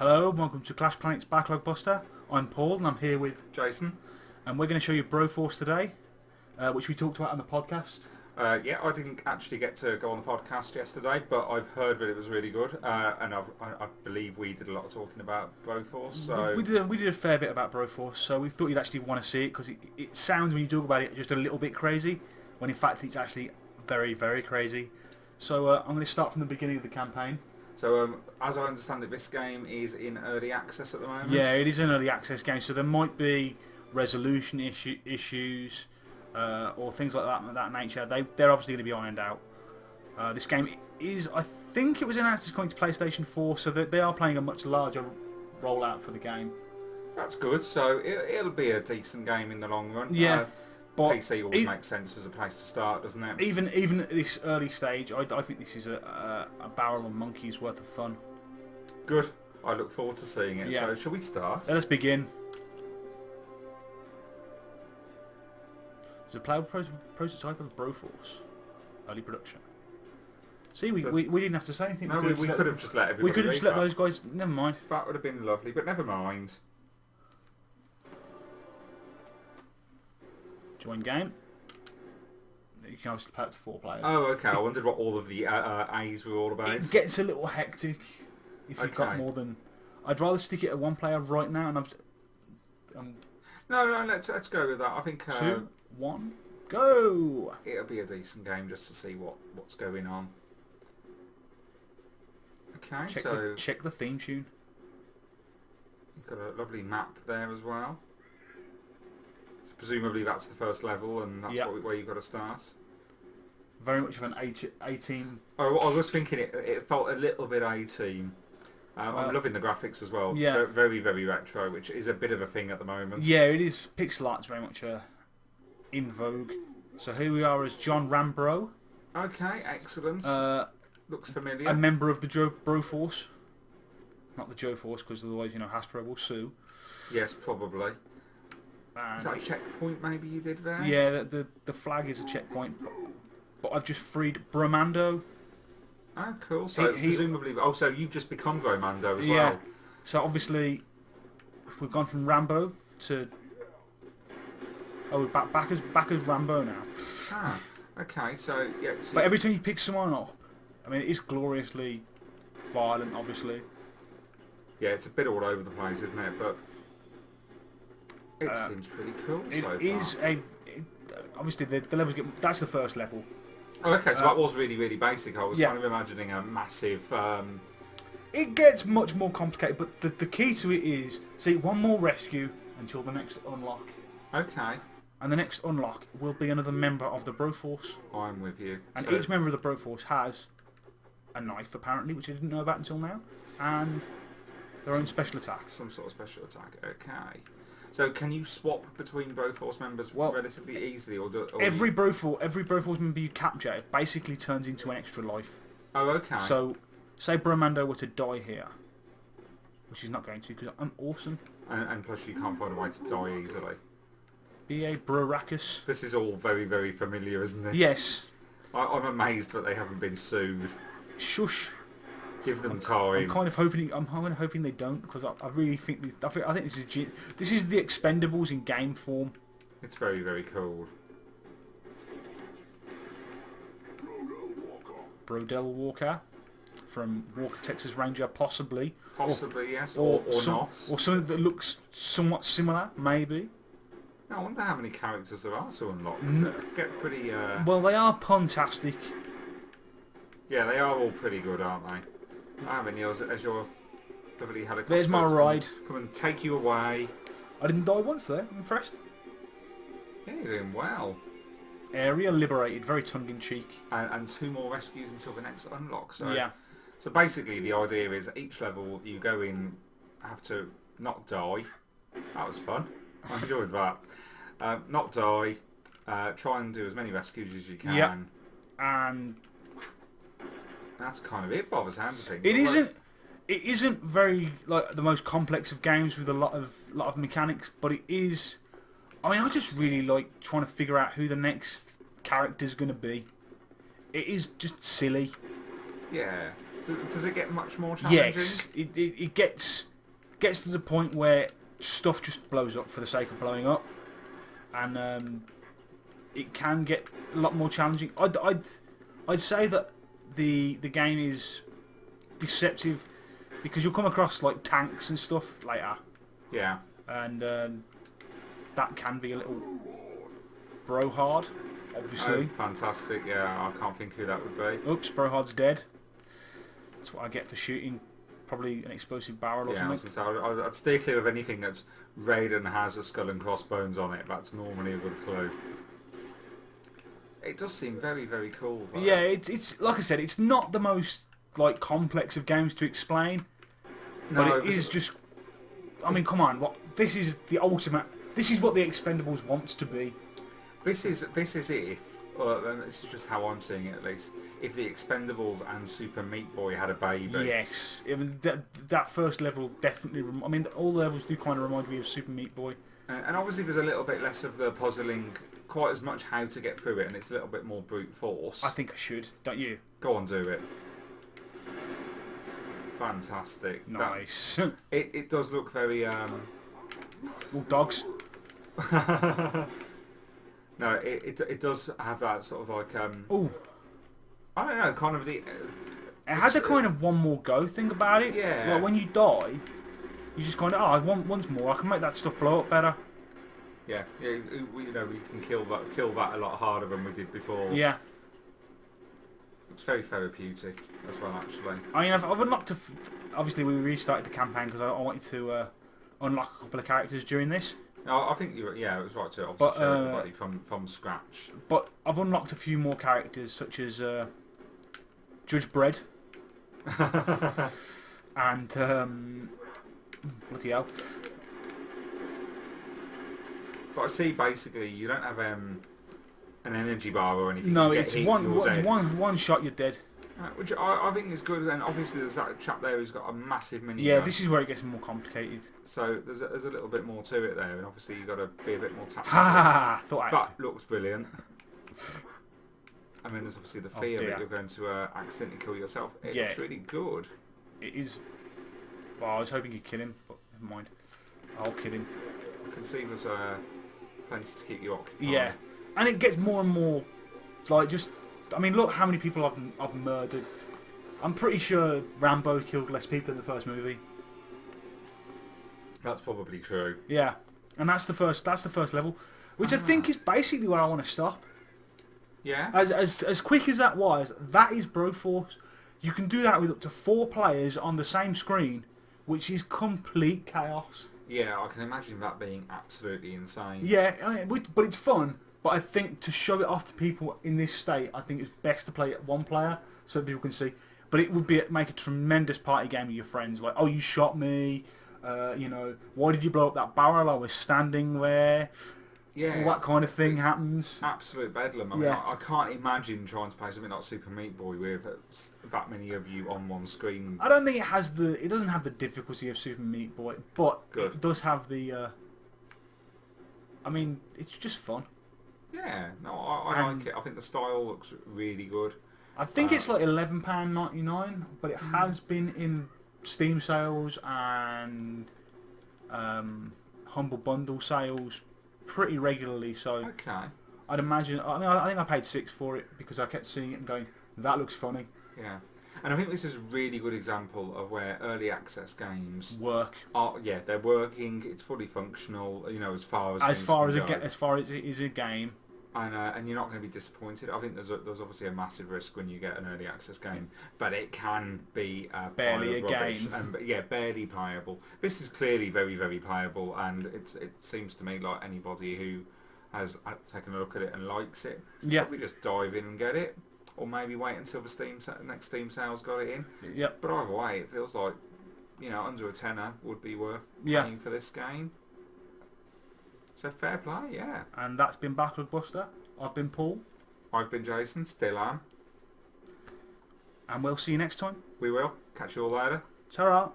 Hello, welcome to Clash Planet's Backlog Buster. I'm Paul and I'm here with Jason. and we're going to show you Broforce today, which we talked about on the podcast. Yeah, I didn't actually get to go on the podcast yesterday, but I've heard that it was really good, and I believe we did a lot of talking about Broforce. So We did a fair bit about Broforce, so we thought you'd actually want to see it because it sounds when you talk about it just a little bit crazy, when in fact it's actually very, very crazy. So I'm going to start from the beginning of the campaign. So as I understand it, this game is in early access at the moment. Yeah, it is an early access game, so there might be resolution issues or things like that nature. They're obviously going to be ironed out. This game is, I think it was announced as coming to PlayStation 4, so that they are playing a much larger rollout for the game. That's good. So it'll be a decent game in the long run. Yeah. But PC always makes sense as a place to start, doesn't it? Even at this early stage, I think this is a barrel of monkeys worth of fun. Good. I look forward to seeing it. Yeah. So shall we start? Let us begin. There's a playable prototype of Broforce. Early production. See, we didn't have to say anything. No, we could have just let everybody. We could have just let that. those guys. Never mind. That would have been lovely, but never mind. Join game. You can obviously play up to 4 players. Oh, okay. I wondered what all of the A's were all about. It gets a little hectic if you've got Okay. more than. I'd rather stick it at 1 player right now, and No, let's go with that. I think 2, 1, go. it'll be a decent game just to see what's going on. Okay, so Check the theme tune. you've got a lovely map there as well. So presumably that's the first level, and that's Yep. where you've got to start. Very much of an A-team. Oh, I was thinking it felt a little bit A-team. I'm loving the graphics as well. Yeah. Very, very retro, which is a bit of a thing at the moment. Yeah, it is. Pixel art's very much in vogue. So here we are as John Rambro, Okay, excellent. Looks familiar. a member of the Broforce. Not the Joe Force, because otherwise, Hasbro will sue. Yes, probably. And Is that a checkpoint maybe you did there? yeah, the flag is a checkpoint. But I've just freed Bromando. Oh, cool. So presumably, so you've just become Romando as Yeah. well. So obviously, we've gone from Rambo to we're back as Rambo now. Ah, okay. So yeah. So But every time you pick someone up, I mean, it's gloriously violent, obviously. yeah, it's a bit all over the place, isn't it? But it seems pretty cool It so is far. obviously the levels get. That's the first level. Oh, okay. So that was really, really basic. I was yeah. kind of imagining a massive. It gets much more complicated, but the key to it is see one more rescue until the next unlock, Okay, and the next unlock will be another member of the Broforce, I'm with you. and So- each member of the Broforce has a knife apparently, which I didn't know about until now, and their own special attacks. some sort of special attack. Okay. So can you swap between Broforce members Well, relatively easily, or Every Broforce member you capture it basically turns into an extra life. Oh, okay. So, say Bromando were to die here, which he's not going to because I'm awesome. and plus you can't find a way to die easily. B.A. Broracus. This is all very, very familiar, isn't it? Yes. I'm amazed that they haven't been sued. Shush. Give them I'm time. kind of hoping they don't because I really think I think this is the Expendables in game form. It's very, very cool. Brodell Walker from Walker Texas Ranger, possibly. Possibly, yes, or not. Or something that looks somewhat similar, maybe. Now, I wonder how many characters there are to unlock. Does it get pretty... Well, they are puntastic. Yeah, they are all pretty good, aren't they? I have any as your lovely helicopter. There's my ride. Come and take you away. I didn't die once there. I'm impressed. Yeah, you're doing well. Area liberated, very tongue-in-cheek. And 2 more rescues until the next unlock. So, Yeah. So basically, the idea is each level you go in, have to not die. That was fun. I enjoyed that. Not die. Try and do as many rescues as you can. Yep. And that's kind of it, by the sounds of things. it isn't very like the most complex of games with a lot of mechanics, but it is. I mean, I just really like trying to figure out who the next character's going to be. It is just silly. Yeah. Does it get much more challenging? Yes, it gets gets to the point where stuff just blows up for the sake of blowing up, and it can get a lot more challenging. I'd say that the game is deceptive because you'll come across like tanks and stuff later, Yeah. and that can be a little bro hard, obviously. Oh, fantastic. Yeah, I can't think who that would be. Oops, bro hard's dead. That's what I get for shooting probably an explosive barrel or Yeah, something. I'd steer clear of anything that's red and has a skull and crossbones on it. That's normally a good clue. It does seem very, very cool, though. Yeah, it's like I said, it's not the most like complex of games to explain, No, but it is just. I mean, come on, this is the ultimate. This is what the Expendables wants to be. This is if, well, and this is just how I'm seeing it at least, if the Expendables and Super Meat Boy had a baby. Yes, I mean, that first level definitely. I mean, all the levels do kind of remind me of Super Meat Boy. And obviously there's a little bit less of the puzzling, quite as much how to get through it, and it's a little bit more brute force. I think I should, don't you? Go on, do it. Fantastic. Nice. It does look very... All dogs. No, it does have that sort of like... Oh, I don't know, kind of the... it has a kind of one more go thing about it. Yeah. Like when you die, you just kind of, I want once more. I can make that stuff blow up better. Yeah, we can kill that a lot harder than we did before. Yeah. It's very therapeutic as well, actually. I mean, I've unlocked obviously we restarted the campaign because I wanted to unlock a couple of characters during this. I think it was right to obviously But, show everybody from scratch. But I've unlocked a few more characters such as Judge Bread and bloody hell. But I see basically you don't have an energy bar or anything. No, You get it's hit, one you're dead. one shot, you're dead. Which I think is good, and obviously there's that chap there who's got a massive mini Yeah, gun. this is where it gets more complicated. So there's a little bit more to it there, and obviously you've got to be a bit more tactical. Ha! Thought That looks brilliant. I mean, there's obviously the Oh, fear dear. that you're going to accidentally kill yourself. It Yeah. looks really good. it is. Well, I was hoping you'd kill him, but never mind. I'll kill him. I can see there's plenty to keep you occupied. Yeah, and it gets more and more like just. I mean, look how many people I've murdered. I'm pretty sure Rambo killed less people in the first movie. That's probably true. Yeah, and that's the first level, which I think is basically where I want to stop. Yeah? As quick as that was, that is Broforce. You can do that with up to 4 players on the same screen, which is complete chaos. Yeah, I can imagine that being absolutely insane. Yeah, but it's fun. But I think to show it off to people in this state, I think it's best to play it one player so that people can see. But it would make a tremendous party game with your friends. Like, oh, you shot me. Why did you blow up that barrel? I was standing there. Yeah. All that kind of thing happens. Absolute bedlam. I mean, Yeah. I can't imagine trying to play something like Super Meat Boy with that many of you on one screen. I don't think it doesn't have the difficulty of Super Meat Boy, but Good. it does have the. I mean, it's just fun. Yeah, no, I like it. I think the style looks really good. I think it's like £11.99, but it has been in Steam sales and Humble Bundle sales pretty regularly. So Okay. I'd imagine. I think I paid £6 for it because I kept seeing it and going, "That looks funny." Yeah. And I think this is a really good example of where early access games Work they're working, it's fully functional, as far as as far as things can go. as far as it is a game. And you're not going to be disappointed. I think there's obviously a massive risk when you get an early access game, but it can be Barely pile of a rubbish game. and barely playable. This is clearly very, very playable, and it seems to me like anybody who has taken a look at it and likes it, Yeah. probably just dive in and get it, or maybe wait until the next Steam sales got it in. Yep. But either way, it feels like under a tenner would be worth Yeah. paying for this game. So fair play, yeah. And that's been Backlog Buster. I've been Paul, I've been Jason, still am. and we'll see you next time. We will. Catch you all later. Ta-ra.